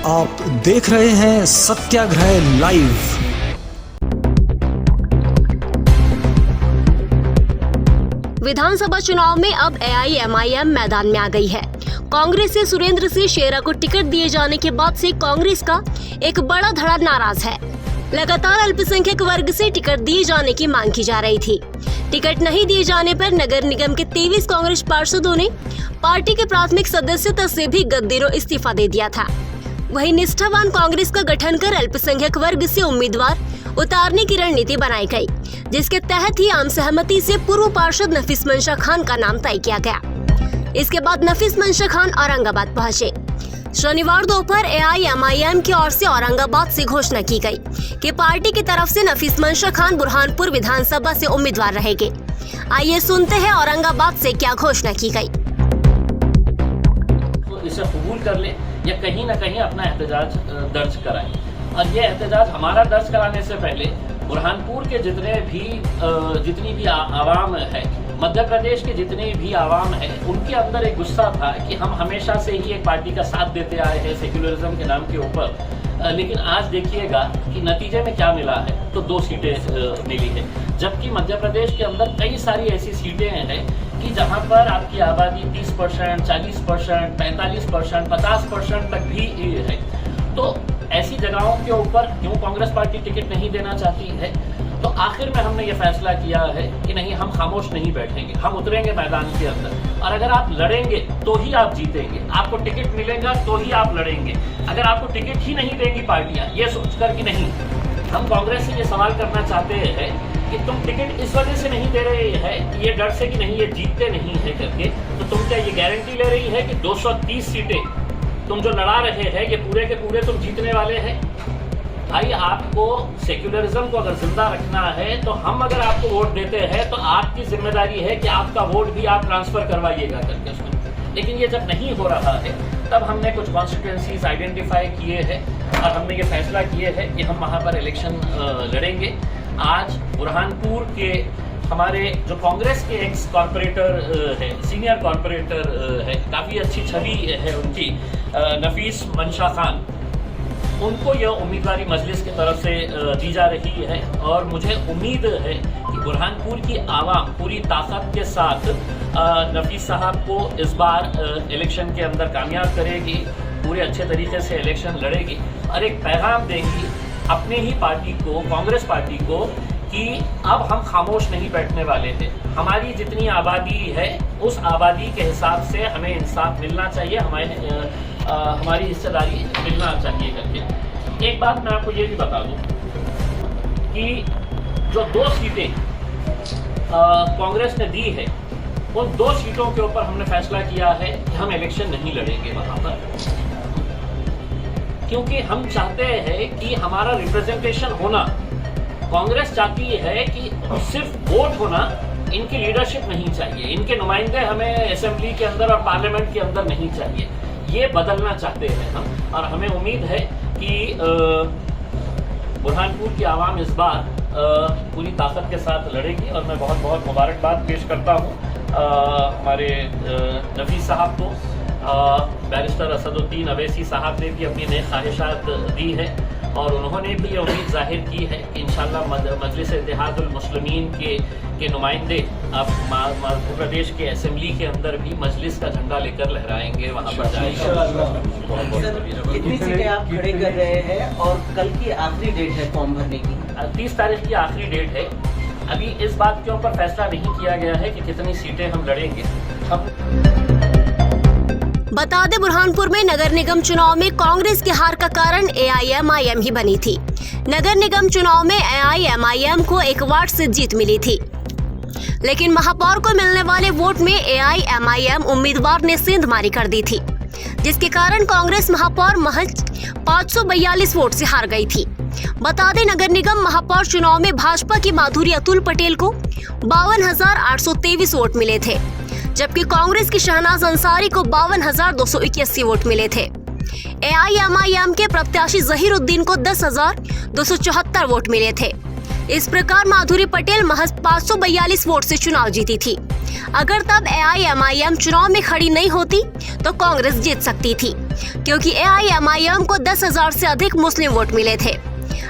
आप देख रहे हैं सत्याग्रह लाइव। विधानसभा चुनाव में अब AIMIM मैदान में आ गई है। कांग्रेस से सुरेंद्र सिंह शेरा को टिकट दिए जाने के बाद से कांग्रेस का एक बड़ा धड़ा नाराज है। लगातार अल्पसंख्यक वर्ग से टिकट दिए जाने की मांग की जा रही थी। टिकट नहीं दिए जाने पर नगर निगम के 23 कांग्रेस पार्षदों ने पार्टी के प्राथमिक सदस्यता से भी गत दिनों इस्तीफा दे दिया था। वहीं निष्ठावान कांग्रेस का गठन कर अल्पसंख्यक वर्ग से उम्मीदवार उतारने की रणनीति बनाई गई, जिसके तहत ही आम सहमति से पूर्व पार्षद नफीस मंशा खान का नाम तय किया गया। इसके बाद नफीस मंशा खान औरंगाबाद पहुंचे। शनिवार दोपहर AIMIM की ओर से औरंगाबाद से घोषणा की गई कि पार्टी की तरफ से नफीस मंशा खान बुरहानपुर विधानसभा से उम्मीदवार रहेंगे। आइए सुनते हैं औरंगाबाद से क्या घोषणा की गई। तो इसे कबूल कर ले या कहीं न कहीं अपना एहतजाज दर्ज कराएं। और ये एहतजाज हमारा दर्ज कराने से पहले बुरहानपुर के जितनी भी आवाम है, मध्य प्रदेश के जितने भी आवाम है, उनके अंदर एक गुस्सा था कि हम हमेशा से ही एक पार्टी का साथ देते आए हैं सेक्युलरिज्म के नाम के ऊपर। लेकिन आज देखिएगा कि नतीजे में क्या मिला है, तो 2 सीटें मिली है, जबकि मध्य प्रदेश के अंदर कई सारी ऐसी सीटें हैं कि जहां पर आपकी आबादी 30%, 40%, 45%, 50% तक भी है। तो ऐसी जगहों के ऊपर क्यों कांग्रेस पार्टी टिकट नहीं देना चाहती है? तो आखिर में हमने ये फैसला किया है कि नहीं, हम खामोश नहीं बैठेंगे, हम उतरेंगे मैदान के अंदर। और अगर आप लड़ेंगे तो ही आप जीतेंगे, आपको टिकट मिलेगा तो ही आप लड़ेंगे। अगर आपको टिकट ही नहीं देंगी पार्टियां, ये सोचकर कि नहीं, हम कांग्रेस से ये सवाल करना चाहते हैं कि तुम टिकट इस वजह से नहीं दे रहे है, ये डर से कि नहीं ये जीतते नहीं है करके, तो तुम क्या ये गारंटी ले रही है कि 230 सीटें तुम जो लड़ा रहे हैं ये पूरे के पूरे तुम जीतने वाले हैं? भाई, आपको सेक्युलरिज्म को अगर जिंदा रखना है तो हम अगर आपको वोट देते हैं तो आपकी जिम्मेदारी है कि आपका वोट भी आप ट्रांसफर करवाइएगा करके उसमें। लेकिन ये जब नहीं हो रहा है, तब हमने कुछ कॉन्स्टिट्यूएंसीज आइडेंटिफाई किए हैं और हमने ये फैसला किए है कि हम वहाँ पर इलेक्शन लड़ेंगे। आज बुरहानपुर के हमारे जो कांग्रेस के एक्स कॉर्पोरेटर है, सीनियर कॉर्पोरेटर है, काफ़ी अच्छी छवि है उनकी, नफीस मंशा खान, उनको यह उम्मीदवारी मजलिस की तरफ से दी जा रही है। और मुझे उम्मीद है कि बुरहानपुर की आवाम पूरी ताकत के साथ नफीस साहब को इस बार इलेक्शन के अंदर कामयाब करेगी, पूरे अच्छे तरीके से इलेक्शन लड़ेगी और एक पैगाम देगी अपने ही पार्टी को, कांग्रेस पार्टी को, कि अब हम खामोश नहीं बैठने वाले थे। हमारी जितनी आबादी है उस आबादी के हिसाब से हमें इंसाफ मिलना चाहिए, हमारी हिस्सेदारी मिलना चाहिए करके। एक बात मैं आपको ये भी बता दूं कि जो 2 सीटें कांग्रेस ने दी है, उन 2 सीटों के ऊपर हमने फैसला किया है कि हम इलेक्शन नहीं लड़ेंगे वहां पर, क्योंकि हम चाहते हैं कि हमारा रिप्रेजेंटेशन होना। कांग्रेस चाहती है कि सिर्फ वोट होना, इनकी लीडरशिप नहीं चाहिए, इनके नुमाइंदे हमें असेंबली के अंदर और पार्लियामेंट के अंदर नहीं चाहिए। ये बदलना चाहते हैं हम, और हमें उम्मीद है कि बुरहानपुर की आवाम इस बार पूरी ताकत के साथ लड़ेगी। और मैं बहुत बहुत मुबारकबाद पेश करता हूँ हमारे नफीस साहब को। बैरिस्टर असदुद्दीन अवैसी साहब ने भी अपनी नई ख्वाहिशात दी है और उन्होंने भी ये उम्मीद जाहिर की है कि इंशाल्लाह मजलिस इत्तेहादुल मुस्लिमीन के नुमाइंदे अब मध्य प्रदेश के असेंबली के अंदर भी मजलिस का झंडा लेकर लहराएंगे, वहाँ पर जाएंगे। कितनी सीटें आप खड़े कर रहे हैं और कल की आखिरी डेट है फॉर्म भरने की? 30 तारीख की आखिरी डेट है। अभी इस बात के ऊपर फैसला नहीं किया गया है कि कितनी सीटें हम लड़ेंगे। बता दें, बुरहानपुर में नगर निगम चुनाव में कांग्रेस की हार का कारण AIMIM ही बनी थी। नगर निगम चुनाव में AIMIM को 1 वार्ड से जीत मिली थी, लेकिन महापौर को मिलने वाले वोट में AIMIM उम्मीदवार ने सेंधमारी कर दी थी, जिसके कारण कांग्रेस महापौर महज 542 वोट से हार गई थी। बता दें, नगर निगम महापौर चुनाव में भाजपा की माधुरी अतुल पटेल को 52,823 वोट मिले थे, जबकि कांग्रेस की शहनाज अंसारी को 52,281 वोट मिले थे। AIMIM के प्रत्याशी जहीरुद्दीन को 10,274 वोट मिले थे। इस प्रकार माधुरी पटेल महज 542 वोट से चुनाव जीती थी। अगर तब AIMIM चुनाव में खड़ी नहीं होती तो कांग्रेस जीत सकती थी, क्योंकि AIMIM को 10,000 से अधिक मुस्लिम वोट मिले थे।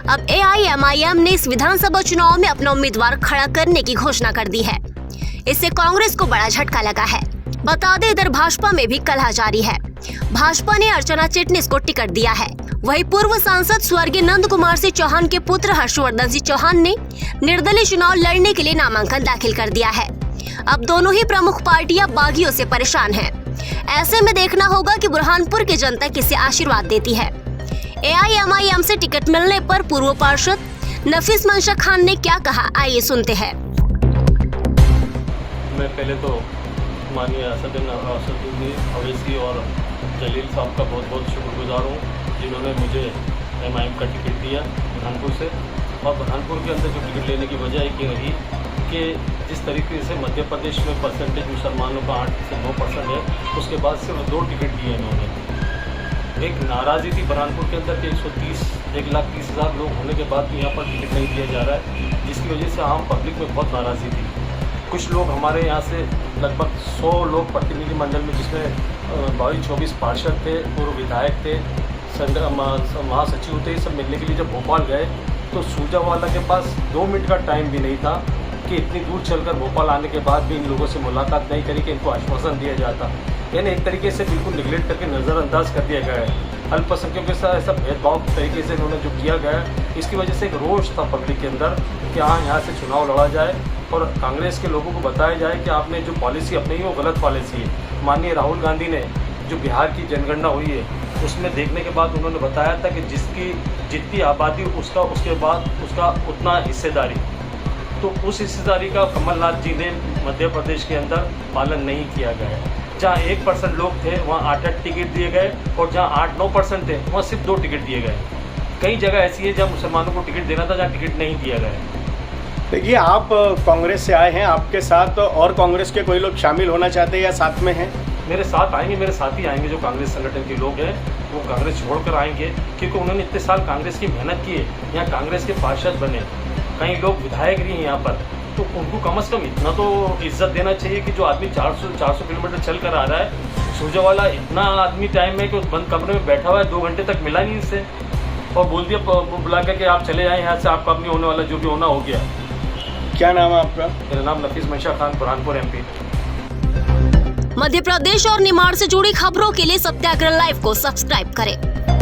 अब AIMIM ने इस विधानसभा चुनाव में अपना उम्मीदवार खड़ा करने की घोषणा कर दी है। इससे कांग्रेस को बड़ा झटका लगा है। बता दें, इधर भाजपा में भी कलह जारी है। भाजपा ने अर्चना चिटनिस को टिकट दिया है। वहीं पूर्व सांसद स्वर्गीय नंद कुमार सिंह चौहान के पुत्र हर्षवर्धन सिंह चौहान ने निर्दलीय चुनाव लड़ने के लिए नामांकन दाखिल कर दिया है। अब दोनों ही प्रमुख पार्टियां बागियों से परेशान हैं। ऐसे में देखना होगा कि बुरहानपुर की जनता किसे आशीर्वाद देती है। AIMIM से टिकट मिलने पर पूर्व पार्षद नफीस मंशा खान ने क्या कहा, आइए सुनते हैं। मैं पहले तो माननीय असदुद्दीन अवैसी और जलील साहब का बहुत बहुत शुक्रगुजार हूँ, जिन्होंने मुझे MIM का टिकट दिया बुरहानपुर से। और बुरहानपुर के अंदर जो टिकट लेने की वजह एक ये रही कि जिस तरीके से मध्य प्रदेश में परसेंटेज मुसलमानों का 8 से 9% है, उसके बाद सिर्फ 2 टिकट दिए इन्होंने। एक नाराज़ी थी बुरहानपुर के अंदर कि 1,30,000 लोग होने के बाद भी यहाँ पर टिकट नहीं दिया जा रहा है, जिसकी वजह से आम पब्लिक में बहुत नाराज़ी थी। कुछ लोग हमारे यहाँ से लगभग 100 लोग प्रतिनिधिमंडल में, जिसमें 22-24 पार्षद थे, पूर्व विधायक थे, महासचिव थे, सब मिलने के लिए जब भोपाल गए तो सूजावाला के पास 2 मिनट का टाइम भी नहीं था कि इतनी दूर चलकर भोपाल आने के बाद भी इन लोगों से मुलाकात नहीं करी कि इनको आश्वासन दिया जाता। यानी एक तरीके से बिल्कुल निगलेक्ट करके नज़रअंदाज कर दिया गया है। अल्पसंख्यकों के साथ ऐसा भेदभाव तरीके से इन्होंने जो किया गया है, इसकी वजह से एक रोष था पब्लिक के अंदर कि हाँ, यहाँ से चुनाव लड़ा जाए और कांग्रेस के लोगों को बताया जाए कि आपने जो पॉलिसी अपनी वो गलत पॉलिसी है। माननीय राहुल गांधी ने जो बिहार की जनगणना हुई है, उसमें देखने के बाद उन्होंने बताया था कि जिसकी जितनी आबादी उसके बाद उसका उतना हिस्सेदारी, तो उस हिस्सेदारी का कमलनाथ जी ने मध्य प्रदेश के अंदर पालन नहीं किया गया। जहाँ 1% लोग थे वहाँ 8 टिकट दिए गए, और जहाँ 8-9% थे वहाँ सिर्फ 2 टिकट दिए गए। कई जगह ऐसी है जहाँ मुसलमानों को टिकट देना था, जहाँ टिकट नहीं दिया गया। देखिए, आप कांग्रेस से आए हैं, आपके साथ और कांग्रेस के कोई लोग शामिल होना चाहते हैं या साथ में हैं? मेरे साथ आएंगे, मेरे साथी आएंगे जो कांग्रेस संगठन के लोग हैं, वो कांग्रेस छोड़कर आएंगे, क्योंकि उन्होंने इतने साल कांग्रेस की मेहनत की है, यहाँ कांग्रेस के पार्षद बने, कई लोग विधायक भी हैं यहाँ पर, तो उनको कम से कम इतना तो इज्जत देना चाहिए कि जो आदमी 400 किलोमीटर चल कर आ रहा है। सूजावाला इतना आदमी टाइम है कि उस बंद कमरे में बैठा हुआ है, 2 घंटे तक मिला नहीं इससे, और बोल दिया बुला कर कि आप चले जाएँ यहाँ से, आपका अपनी होने वाला जो भी होना हो गया। क्या नाम है आपका? मेरा नाम नफीस मंशा खान, बुरहानपुर MP। मध्य प्रदेश और निमाड़ से जुड़ी खबरों के लिए सत्याग्रह लाइव को सब्सक्राइब करें।